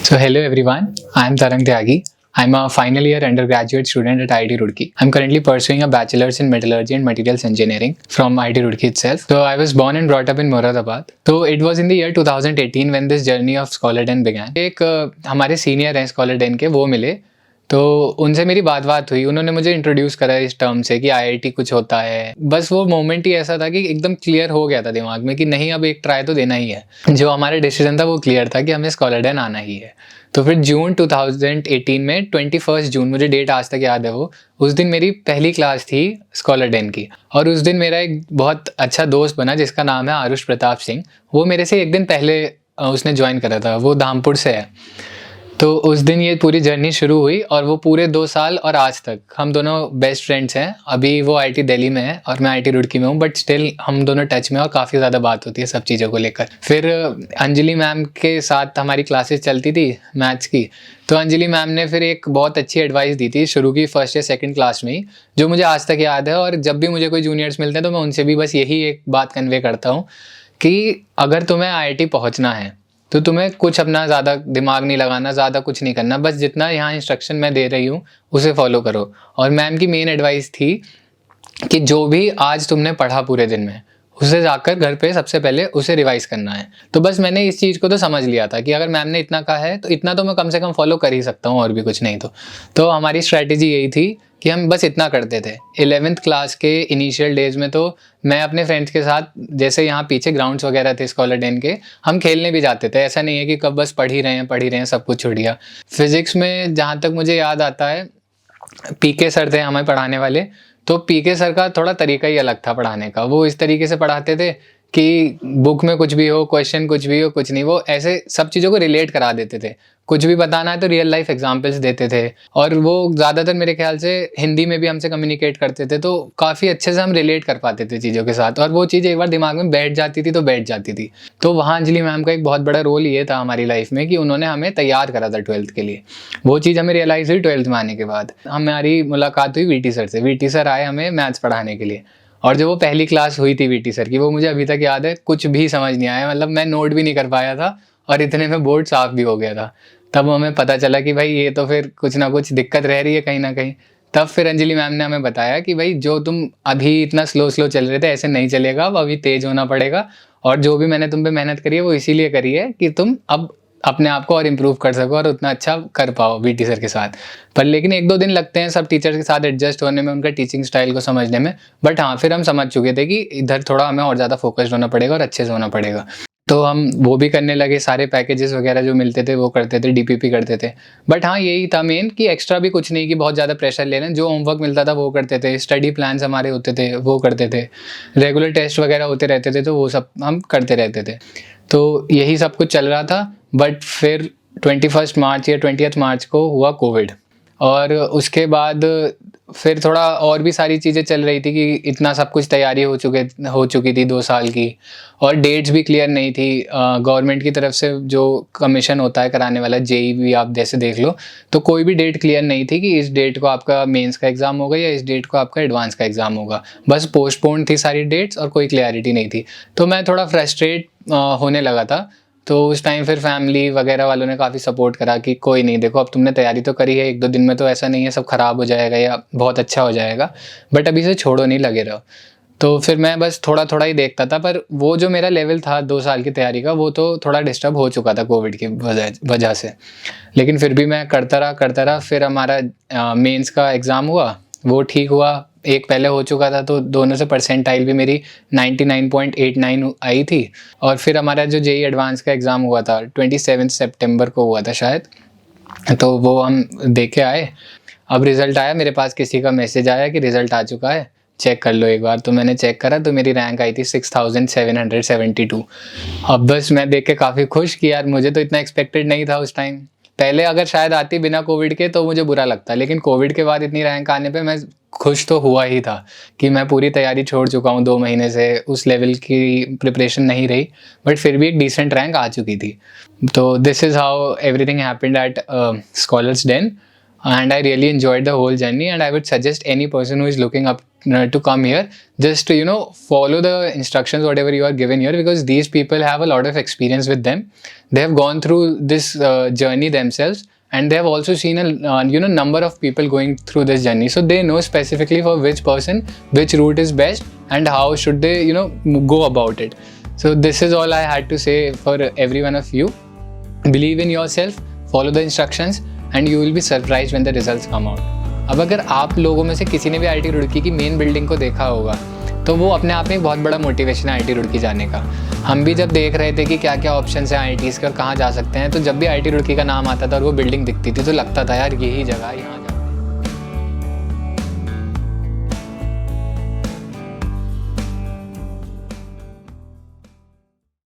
So hello everyone, I am Tarang Tyagi. I'm a final year undergraduate student at IIT Roorkee. I'm currently pursuing a bachelor's in metallurgy and materials engineering from IIT Roorkee itself. So I was born and brought up in Moradabad. So it was in the year 2018 when this journey of Scholar Den began. एक हमारे senior हैं Scholar Den के, वो मिले तो उनसे मेरी बात हुई। उन्होंने मुझे इंट्रोड्यूस करा इस टर्म से कि आईआईटी कुछ होता है। बस वो मोमेंट ही ऐसा था कि एकदम क्लियर हो गया था दिमाग में कि नहीं, अब एक ट्राई तो देना ही है। जो हमारा डिसीजन था वो क्लियर था कि हमें स्कॉलर डेन आना ही है। तो फिर जून 2018 में 21 जून, मुझे डेट आज तक याद है वो, उस दिन मेरी पहली क्लास थी स्कॉलर डेन की। और उस दिन मेरा एक बहुत अच्छा दोस्त बना जिसका नाम है आरुष प्रताप सिंह। वो मेरे से एक दिन पहले उसने ज्वाइन करा था, वो धामपुर से है। तो उस दिन ये पूरी जर्नी शुरू हुई और वो पूरे 2 साल और आज तक हम दोनों बेस्ट फ्रेंड्स हैं। अभी वो आईआईटी दिल्ली में है और मैं आईआईटी रुड़की में हूँ, बट स्टिल हम दोनों टच में और काफ़ी ज़्यादा बात होती है सब चीज़ों को लेकर। फिर अंजलि मैम के साथ हमारी क्लासेस चलती थी मैथ्स की। तो अंजलि मैम ने फिर एक बहुत अच्छी एडवाइस दी थी शुरू की फर्स्ट या सेकंड क्लास में ही, जो मुझे आज तक याद है। और जब भी मुझे कोई जूनियर्स मिलते हैं तो मैं उनसे भी बस यही एक बात कन्वे करता हूँ कि अगर तुम्हें आईआईटी पहुँचना है तो तुम्हें कुछ अपना ज़्यादा दिमाग नहीं लगाना, ज़्यादा कुछ नहीं करना, बस जितना यहाँ इंस्ट्रक्शन मैं दे रही हूँ उसे फॉलो करो। और मैम की मेन एडवाइस थी कि जो भी आज तुमने पढ़ा पूरे दिन में, उसे जाकर घर पे सबसे पहले उसे रिवाइज करना है। तो बस मैंने इस चीज़ को तो समझ लिया था कि अगर मैम ने इतना कहा है तो इतना तो मैं कम से कम फॉलो कर ही सकता हूँ, और भी कुछ नहीं। तो हमारी स्ट्रैटेजी यही थी कि हम बस इतना करते थे। 11th क्लास के इनिशियल डेज में तो मैं अपने फ्रेंड्स के साथ, जैसे यहाँ पीछे ग्राउंड्स वगैरह थे स्कॉलर डेन के, हम खेलने भी जाते थे। ऐसा नहीं है कि कब बस पढ़ ही रहे हैं सब कुछ छूट गया। फिजिक्स में जहाँ तक मुझे याद आता है, पीके सर थे हमें पढ़ाने वाले। तो पीके सर का थोड़ा तरीका ही अलग था पढ़ाने का। वो इस तरीके से पढ़ाते थे कि बुक में कुछ भी हो, क्वेश्चन कुछ भी हो, कुछ नहीं, वो ऐसे सब चीज़ों को रिलेट करा देते थे। कुछ भी बताना है तो रियल लाइफ एग्जांपल्स देते थे। और वो ज़्यादातर मेरे ख्याल से हिंदी में भी हमसे कम्युनिकेट करते थे, तो काफ़ी अच्छे से हम रिलेट कर पाते थे चीज़ों के साथ। और वो चीज़ एक बार दिमाग में बैठ जाती थी तो बैठ जाती थी। तो वहाँ अंजलि मैम का एक बहुत बड़ा रोल ये था हमारी लाइफ में कि उन्होंने हमें तैयार करा था 12th के लिए। वो चीज़ हमें रियलाइज़ हुई 12th में आने के बाद। हमारी मुलाकात हुई वीटी सर से। वीटी सर आए हमें मैथ्स पढ़ाने के लिए। और जो वो पहली क्लास हुई थी वीटी सर की, वो मुझे अभी तक याद है। कुछ भी समझ नहीं आया, मतलब मैं नोट भी नहीं कर पाया था और इतने में बोर्ड साफ भी हो गया था। तब हमें पता चला कि भाई ये तो फिर कुछ ना कुछ दिक्कत रह रही है कहीं ना कहीं। तब फिर अंजलि मैम ने हमें बताया कि भाई जो तुम अभी इतना स्लो चल रहे थे, ऐसे नहीं चलेगा, अब अभी तेज होना पड़ेगा। और जो भी मैंने तुम पे मेहनत करी है वो इसीलिए करी है कि तुम अब अपने आप को और इम्प्रूव कर सको और उतना अच्छा कर पाओ वीटी सर के साथ। पर लेकिन 1-2 दिन लगते हैं सब टीचर्स के साथ एडजस्ट होने में, उनका टीचिंग स्टाइल को समझने में। बट हाँ, फिर हम समझ चुके थे कि इधर थोड़ा हमें और ज़्यादा फोकस्ड होना पड़ेगा और अच्छे से होना पड़ेगा। तो हम वो भी करने लगे, सारे पैकेजेस वगैरह जो मिलते थे वो करते थे, डीपीपी करते थे। बट हाँ, यही था मेन कि एक्स्ट्रा भी कुछ नहीं कि बहुत ज़्यादा प्रेशर ले लें। जो होमवर्क मिलता था वो करते थे, स्टडी प्लान्स हमारे होते थे वो करते थे, रेगुलर टेस्ट वगैरह होते रहते थे तो वो सब हम करते रहते थे। तो यही सब कुछ चल रहा था। बट फिर 21 मार्च या 20th मार्च को हुआ कोविड। और उसके बाद फिर थोड़ा और भी सारी चीज़ें चल रही थी कि इतना सब कुछ तैयारी हो चुकी थी 2 साल की, और डेट्स भी क्लियर नहीं थी। गवर्नमेंट की तरफ से जो कमीशन होता है कराने वाला, जेई भी आप जैसे देख लो, तो कोई भी डेट क्लियर नहीं थी कि इस डेट को आपका मेंस का एग्ज़ाम होगा या इस डेट को आपका एडवांस का एग्ज़ाम होगा। बस पोस्टपोन थी सारी डेट्स और कोई क्लैरिटी नहीं थी। तो मैं थोड़ा फ्रस्ट्रेट होने लगा था। तो उस टाइम फिर फैमिली वगैरह वालों ने काफ़ी सपोर्ट करा कि कोई नहीं, देखो अब तुमने तैयारी तो करी है, 1-2 दिन में तो ऐसा नहीं है सब ख़राब हो जाएगा या बहुत अच्छा हो जाएगा, बट अभी से छोड़ो नहीं, लगे रहो। तो फिर मैं बस थोड़ा थोड़ा ही देखता था। पर वो जो मेरा लेवल था 2 साल की तैयारी का, वो तो थोड़ा डिस्टर्ब हो चुका था कोविड की वजह से। लेकिन फिर भी मैं करता रहा। फिर हमारा मेंस का एग्ज़ाम हुआ, वो ठीक हुआ। एक पहले हो चुका था तो दोनों से परसेंटाइल भी मेरी 99.89 आई थी। और फिर हमारा जो जेई एडवांस का एग्ज़ाम हुआ था 27 सितंबर को हुआ था शायद, तो वो हम दे के आए। अब रिज़ल्ट आया, मेरे पास किसी का मैसेज आया कि रिज़ल्ट आ चुका है, चेक कर लो एक बार। तो मैंने चेक करा तो मेरी रैंक आई थी 6772। अब बस मैं देख के काफ़ी खुश कि यार मुझे तो इतना एक्सपेक्टेड नहीं था उस टाइम। पहले अगर शायद आती बिना कोविड के तो मुझे बुरा लगता, लेकिन कोविड के बाद इतनी रैंक आने पे मैं खुश तो हुआ ही था कि मैं पूरी तैयारी छोड़ चुका हूँ 2 महीने से, उस लेवल की प्रिपरेशन नहीं रही, बट फिर भी एक डिसेंट रैंक आ चुकी थी। तो this is how everything happened at Scholars Den, and I really enjoyed the whole journey, and I would suggest any person who is looking up to come here, just follow the instructions whatever you are given here, because these people have a lot of experience with them. They have gone through this journey themselves, and they have also seen a number of people going through this journey, so they know specifically for which person which route is best and how should they go about it. So this is all I had to say for every one of you. Believe in yourself, follow the instructions, and you will be surprised when the results come out. अब अगर आप लोगों में से किसी ने भी IIT Roorkee की मेन बिल्डिंग को देखा होगा तो वो अपने आप में एक बहुत बड़ा मोटिवेशन है IIT रुड़की जाने का. हम भी जब देख रहे थे कि क्या क्या ऑप्शन है IITs के और कहाँ जा सकते हैं, तो जब भी IIT रुड़की का नाम आता था और वो बिल्डिंग दिखती थी तो लगता था यार यही जगह, यहाँ